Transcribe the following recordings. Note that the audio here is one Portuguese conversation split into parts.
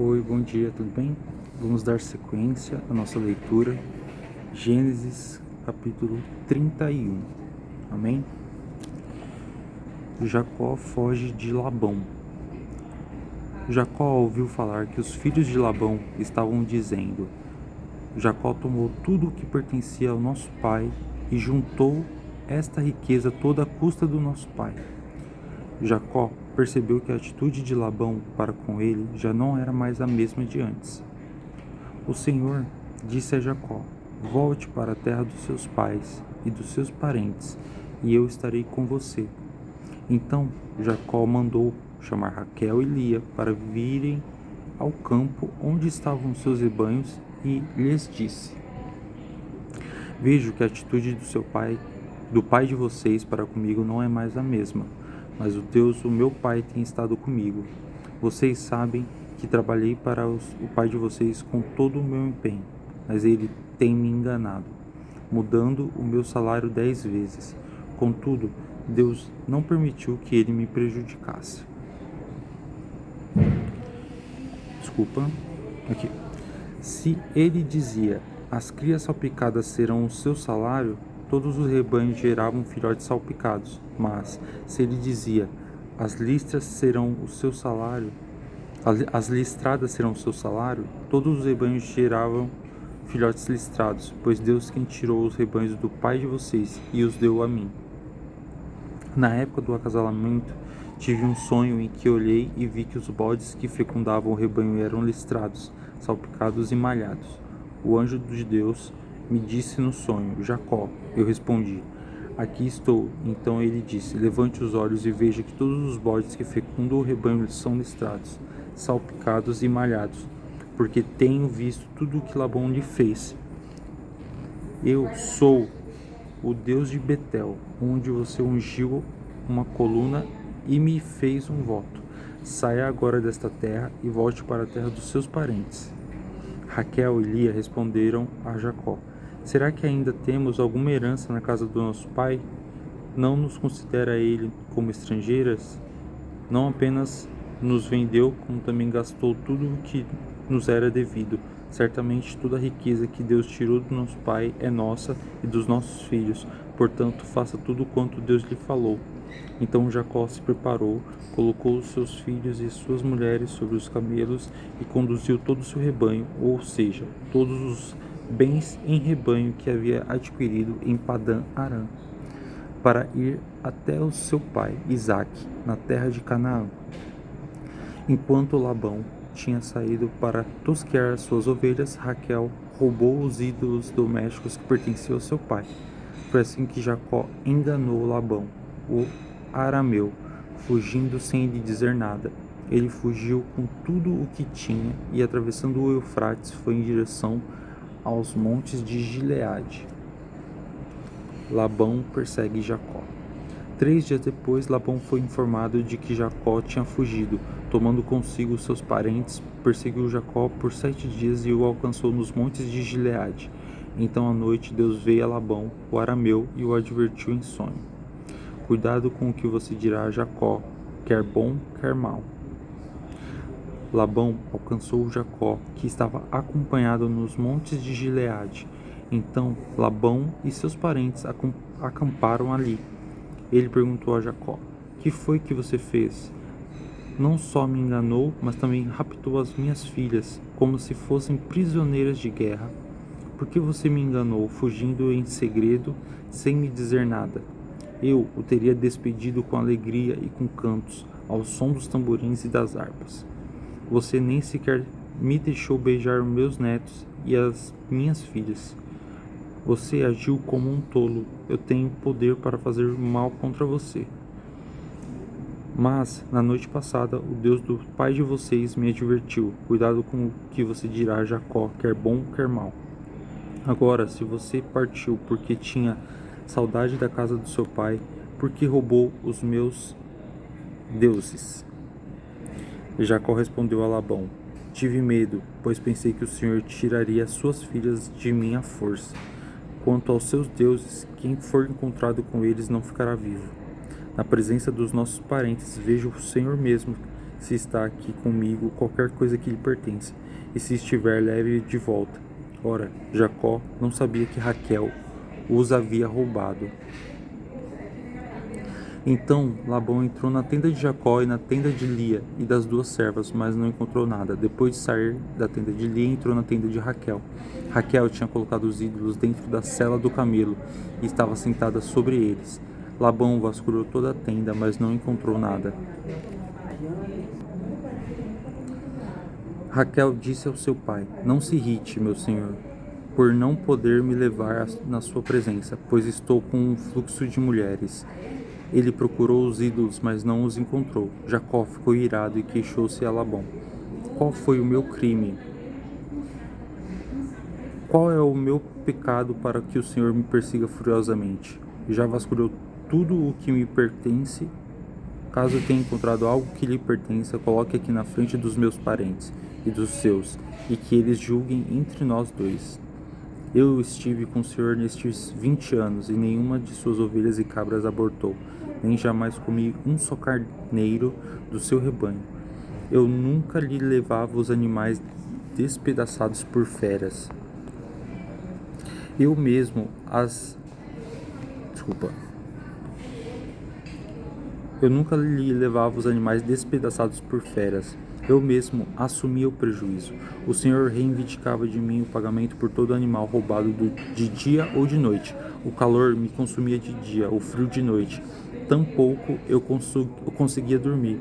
Oi, bom dia, tudo bem? Vamos dar sequência à nossa leitura, Gênesis capítulo 31, amém? Jacó foge de Labão. Jacó ouviu falar que os filhos de Labão estavam dizendo: Jacó tomou tudo o que pertencia ao nosso pai e juntou esta riqueza toda à custa do nosso pai. Jacó percebeu que a atitude de Labão para com ele já não era mais a mesma de antes. O Senhor disse a Jacó: Volte para a terra dos seus pais e dos seus parentes, e eu estarei com você. Então Jacó mandou chamar Raquel e Lia para virem ao campo onde estavam seus rebanhos e lhes disse: Vejo que a atitude do pai de vocês para comigo não é mais a mesma, mas o Deus, o meu pai, tem estado comigo. Vocês sabem que trabalhei para o pai de vocês com todo o meu empenho, mas ele tem me enganado, mudando o meu salário 10 vezes. Contudo, Deus não permitiu que ele me prejudicasse. Se ele dizia: as crias salpicadas serão o seu salário, todos os rebanhos geravam filhotes salpicados. Mas, se ele dizia: as listradas serão o seu salário, todos os rebanhos geravam filhotes listrados, pois Deus quem tirou os rebanhos do pai de vocês e os deu a mim. Na época do acasalamento, tive um sonho em que olhei e vi que os bodes que fecundavam o rebanho eram listrados, salpicados e malhados. O anjo de Deus me disse no sonho: Jacó. Eu respondi: aqui estou. Então ele disse: levante os olhos e veja que todos os bodes que fecundam o rebanho são listrados, salpicados e malhados, porque tenho visto tudo o que Labão lhe fez. Eu sou o Deus de Betel, onde você ungiu uma coluna e me fez um voto. Saia agora desta terra e volte para a terra dos seus parentes. Raquel e Lia responderam a Jacó: será que ainda temos alguma herança na casa do nosso pai? Não nos considera ele como estrangeiras? Não apenas nos vendeu, como também gastou tudo o que nos era devido. Certamente toda a riqueza que Deus tirou do nosso pai é nossa e dos nossos filhos. Portanto, faça tudo quanto Deus lhe falou. Então Jacó se preparou, colocou os seus filhos e suas mulheres sobre os camelos e conduziu todo o seu rebanho, ou seja, todos os bens em rebanho que havia adquirido em Padã Arã, para ir até o seu pai Isaque, na terra de Canaã. Enquanto Labão tinha saído para tosquear suas ovelhas, Raquel roubou os ídolos domésticos que pertenciam ao seu pai. Foi assim que Jacó enganou Labão, o arameu, fugindo sem lhe dizer nada. Ele fugiu com tudo o que tinha e, atravessando o Eufrates, foi em direção aos montes de Gileade. Labão persegue Jacó. 3 dias depois, Labão foi informado de que Jacó tinha fugido. Tomando consigo seus parentes, perseguiu Jacó por 7 dias e o alcançou nos montes de Gileade. Então à noite Deus veio a Labão, o arameu, e o advertiu em sonho: cuidado com o que você dirá a Jacó, quer bom, quer mal. Labão alcançou Jacó, que estava acompanhado nos montes de Gileade. Então Labão e seus parentes acamparam ali. Ele perguntou a Jacó: que foi que você fez? Não só me enganou, mas também raptou as minhas filhas, como se fossem prisioneiras de guerra. Por que você me enganou, fugindo em segredo, sem me dizer nada? Eu o teria despedido com alegria e com cantos, ao som dos tamborins e das harpas. Você nem sequer me deixou beijar meus netos e as minhas filhas. Você agiu como um tolo. Eu tenho poder para fazer mal contra você. Mas, na noite passada, o Deus do pai de vocês me advertiu: cuidado com o que você dirá a Jacó, quer bom, quer mal. Agora, se você partiu porque tinha saudade da casa do seu pai, porque roubou os meus deuses? Jacó respondeu a Labão: tive medo, pois pensei que o Senhor tiraria suas filhas de mim à força. Quanto aos seus deuses, quem for encontrado com eles não ficará vivo. Na presença dos nossos parentes, vejo o Senhor mesmo se está aqui comigo qualquer coisa que lhe pertence, e se estiver, leve de volta. Ora, Jacó não sabia que Raquel os havia roubado. Então Labão entrou na tenda de Jacó e na tenda de Lia e das duas servas, mas não encontrou nada. Depois de sair da tenda de Lia, entrou na tenda de Raquel. Raquel tinha colocado os ídolos dentro da sela do camelo e estava sentada sobre eles. Labão vasculhou toda a tenda, mas não encontrou nada. Raquel disse ao seu pai: Não se irrite, meu senhor, por não poder me levar na sua presença, pois estou com um fluxo de mulheres. Ele procurou os ídolos, mas não os encontrou. Jacó ficou irado e queixou-se a Labão: Qual foi o meu crime? Qual é o meu pecado para que o Senhor me persiga furiosamente? Já vasculhou tudo o que me pertence? Caso tenha encontrado algo que lhe pertença, coloque aqui na frente dos meus parentes e dos seus, e que eles julguem entre nós dois. Eu estive com o Senhor nestes 20 anos, e nenhuma de suas ovelhas e cabras abortou, nem jamais comi um só carneiro do seu rebanho. Eu nunca lhe levava os animais despedaçados por feras. Eu mesmo Eu nunca lhe levava os animais despedaçados por feras. Eu mesmo assumia o prejuízo. O Senhor reivindicava de mim o pagamento por todo animal roubado de dia ou de noite. O calor me consumia de dia, o frio de noite. Tampouco eu conseguia dormir.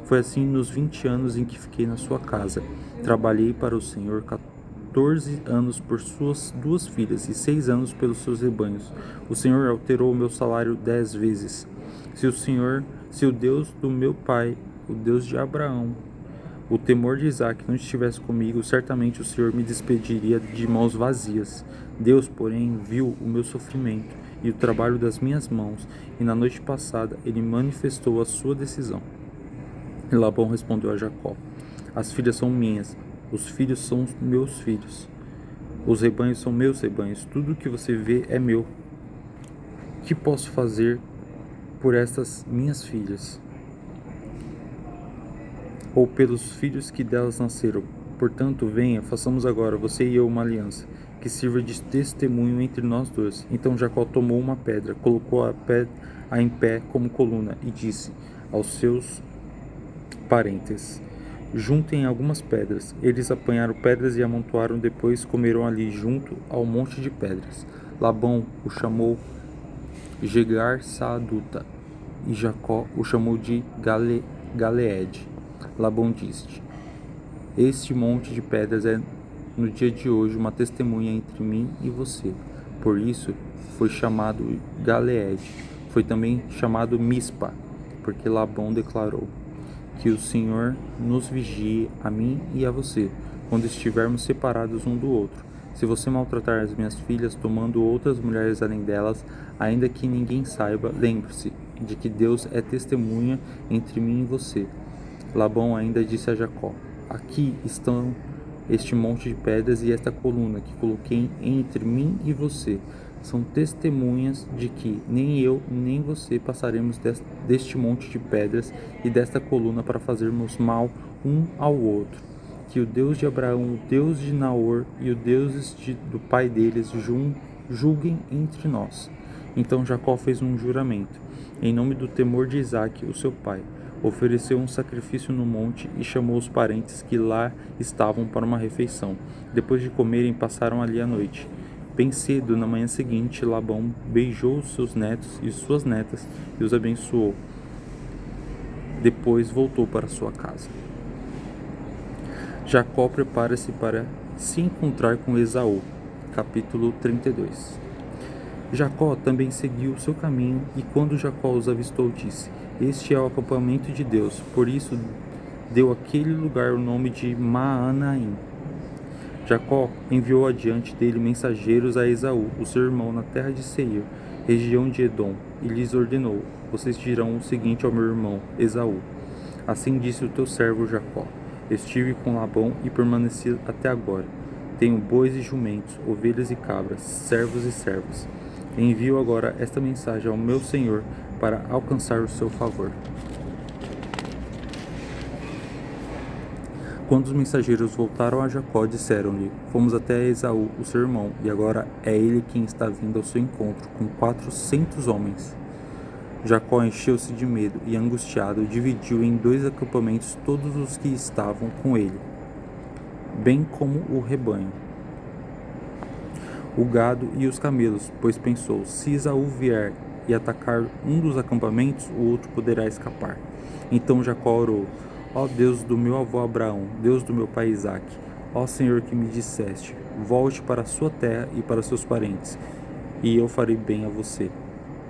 Foi assim nos 20 anos em que fiquei na sua casa. Trabalhei para o Senhor 14 anos por suas 2 filhas e 6 anos pelos seus rebanhos. O Senhor alterou o meu salário 10 vezes. Se o Deus do meu pai, o Deus de Abraão, o temor de Isaque não estivesse comigo, certamente o Senhor me despediria de mãos vazias. Deus, porém, viu o meu sofrimento e o trabalho das minhas mãos, e na noite passada ele manifestou a sua decisão. E Labão respondeu a Jacó: As filhas são minhas, os filhos são meus filhos, os rebanhos são meus rebanhos, tudo o que você vê é meu. Que posso fazer por estas minhas filhas, ou pelos filhos que delas nasceram? Portanto, venha, façamos agora, você e eu, uma aliança, que sirva de testemunho entre nós dois. Então Jacó tomou uma pedra, colocou-a em pé como coluna, e disse aos seus parentes: Juntem algumas pedras. Eles apanharam pedras e amontoaram, depois comeram ali junto ao monte de pedras. Labão o chamou Jegar-Saaduta, e Jacó o chamou de Galeede. Labão disse: Este monte de pedras é no dia de hoje uma testemunha entre mim e você. Por isso foi chamado Galeede. Foi também chamado Mispa, porque Labão declarou: Que o Senhor nos vigie, a mim e a você, quando estivermos separados um do outro. Se você maltratar as minhas filhas, tomando outras mulheres além delas, ainda que ninguém saiba, lembre-se de que Deus é testemunha entre mim e você. Labão ainda disse a Jacó: Aqui estão este monte de pedras e esta coluna que coloquei entre mim e você. São testemunhas de que nem eu nem você passaremos deste monte de pedras e desta coluna para fazermos mal um ao outro. Que o Deus de Abraão, o Deus de Naor e o Deus do pai deles julguem entre nós. Então Jacó fez um juramento, em nome do temor de Isaque, o seu pai. Ofereceu um sacrifício no monte e chamou os parentes que lá estavam para uma refeição. Depois de comerem, passaram ali a noite. Bem cedo, na manhã seguinte, Labão beijou os seus netos e suas netas e os abençoou. Depois voltou para sua casa. Jacó prepara-se para se encontrar com Esaú. Capítulo 32. Jacó também seguiu o seu caminho, e quando Jacó os avistou, disse: Este é o acampamento de Deus. Por isso deu àquele lugar o nome de Maanaim. Jacó enviou adiante dele mensageiros a Esaú, o seu irmão, na terra de Seir, região de Edom, e lhes ordenou: Vocês dirão o seguinte ao meu irmão Esaú: Assim disse o teu servo Jacó: Estive com Labão e permaneci até agora. Tenho bois e jumentos, ovelhas e cabras, servos e servas. Envio agora esta mensagem ao meu senhor para alcançar o seu favor. Quando os mensageiros voltaram a Jacó, disseram-lhe: Fomos até Esaú, o seu irmão, e agora é ele quem está vindo ao seu encontro, com 400 homens. Jacó encheu-se de medo e, angustiado, dividiu em 2 acampamentos todos os que estavam com ele, bem como o rebanho, o gado e os camelos, pois pensou: se Esaú vier e atacar um dos acampamentos, o outro poderá escapar. Então Jacó orou: Ó Deus do meu avô Abraão, Deus do meu pai Isaque, ó Senhor que me disseste: volte para a sua terra e para seus parentes, e eu farei bem a você.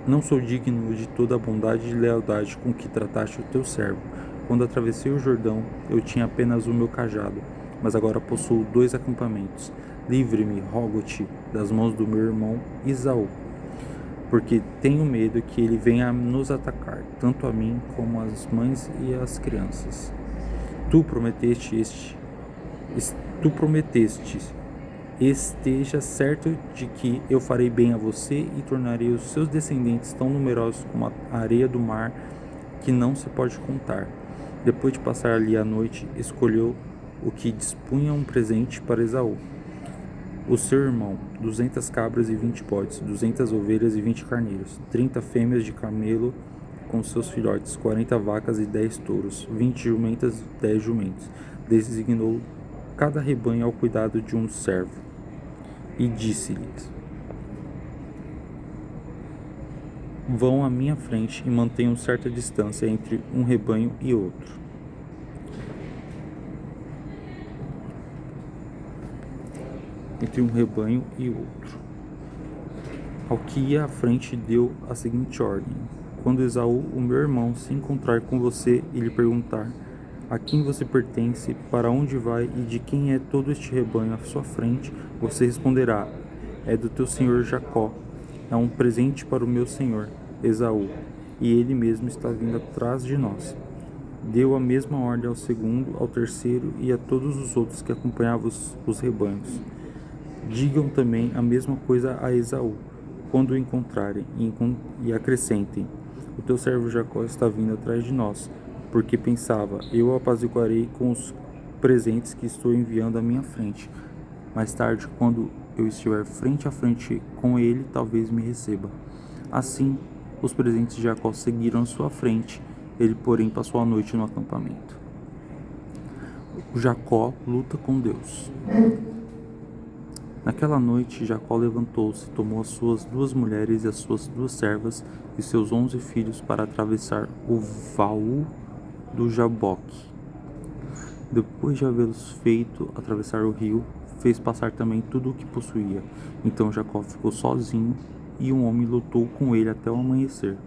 Não sou digno de toda a bondade e lealdade com que trataste o teu servo. Quando atravessei o Jordão, eu tinha apenas o meu cajado, mas agora possuo 2 acampamentos. Livre-me, rogo-te, das mãos do meu irmão Esaú, porque tenho medo que ele venha nos atacar, tanto a mim como as mães e as crianças. Tu prometeste, esteja certo de que eu farei bem a você e tornarei os seus descendentes tão numerosos como a areia do mar, que não se pode contar. Depois de passar ali a noite, escolheu o que dispunha um presente para Esaú, o seu irmão: 200 cabras e 20 bodes, 200 ovelhas e 20 carneiros, 30 fêmeas de camelo com seus filhotes, 40 vacas e 10 touros, 20 jumentas e 10 jumentos. Designou cada rebanho ao cuidado de um servo. E disse-lhes: vão à minha frente e mantenham certa distância entre um rebanho e outro. Ao que ia à frente deu a seguinte ordem: quando Esaú, o meu irmão, se encontrar com você e lhe perguntar: a quem você pertence, para onde vai e de quem é todo este rebanho à sua frente, você responderá: é do teu senhor Jacó. É um presente para o meu senhor Esaú, e ele mesmo está vindo atrás de nós. Deu a mesma ordem ao segundo, ao terceiro e a todos os outros que acompanhavam os rebanhos. Digam também a mesma coisa a Esaú, quando o encontrarem, e acrescentem: o teu servo Jacó está vindo atrás de nós, porque pensava: eu o apaziguarei com os presentes que estou enviando à minha frente. Mais tarde, quando eu estiver frente a frente com ele, talvez me receba. Assim, os presentes de Jacó seguiram à sua frente, ele, porém, passou a noite no acampamento. Jacó luta com Deus. Naquela noite, Jacó levantou-se, tomou as suas 2 mulheres e as suas 2 servas e seus 11 filhos para atravessar o Vaú do Jaboque. Depois de havê-los feito atravessar o rio, fez passar também tudo o que possuía. Então Jacó ficou sozinho e um homem lutou com ele até o amanhecer.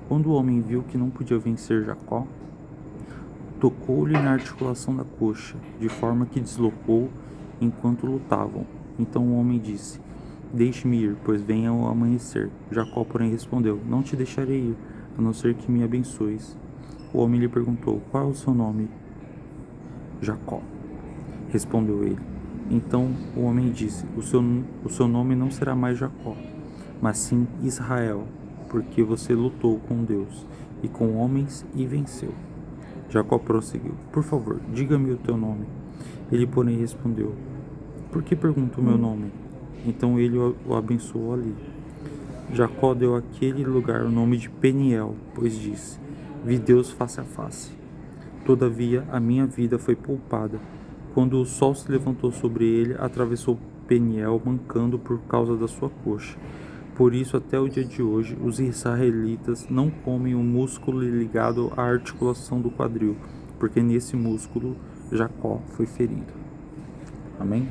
Quando o homem viu que não podia vencer Jacó, tocou-lhe na articulação da coxa, de forma que deslocou enquanto lutavam. Então o homem disse: deixe-me ir, pois venha o amanhecer. Jacó, porém, respondeu: não te deixarei ir, a não ser que me abençoes. O homem lhe perguntou: qual é o seu nome? Jacó, respondeu ele. Então o homem disse: o seu nome não será mais Jacó, mas sim Israel, porque você lutou com Deus e com homens e venceu. Jacó prosseguiu: por favor, diga-me o teu nome. Ele, porém, respondeu: por que pergunta o meu nome? Então ele o abençoou ali. Jacó deu àquele lugar o nome de Peniel, pois disse: vi Deus face a face. Todavia a minha vida foi poupada. Quando o sol se levantou sobre ele, atravessou Peniel mancando por causa da sua coxa. Por isso, até o dia de hoje, os israelitas não comem o músculo ligado à articulação do quadril, porque nesse músculo Jacó foi ferido. Amém?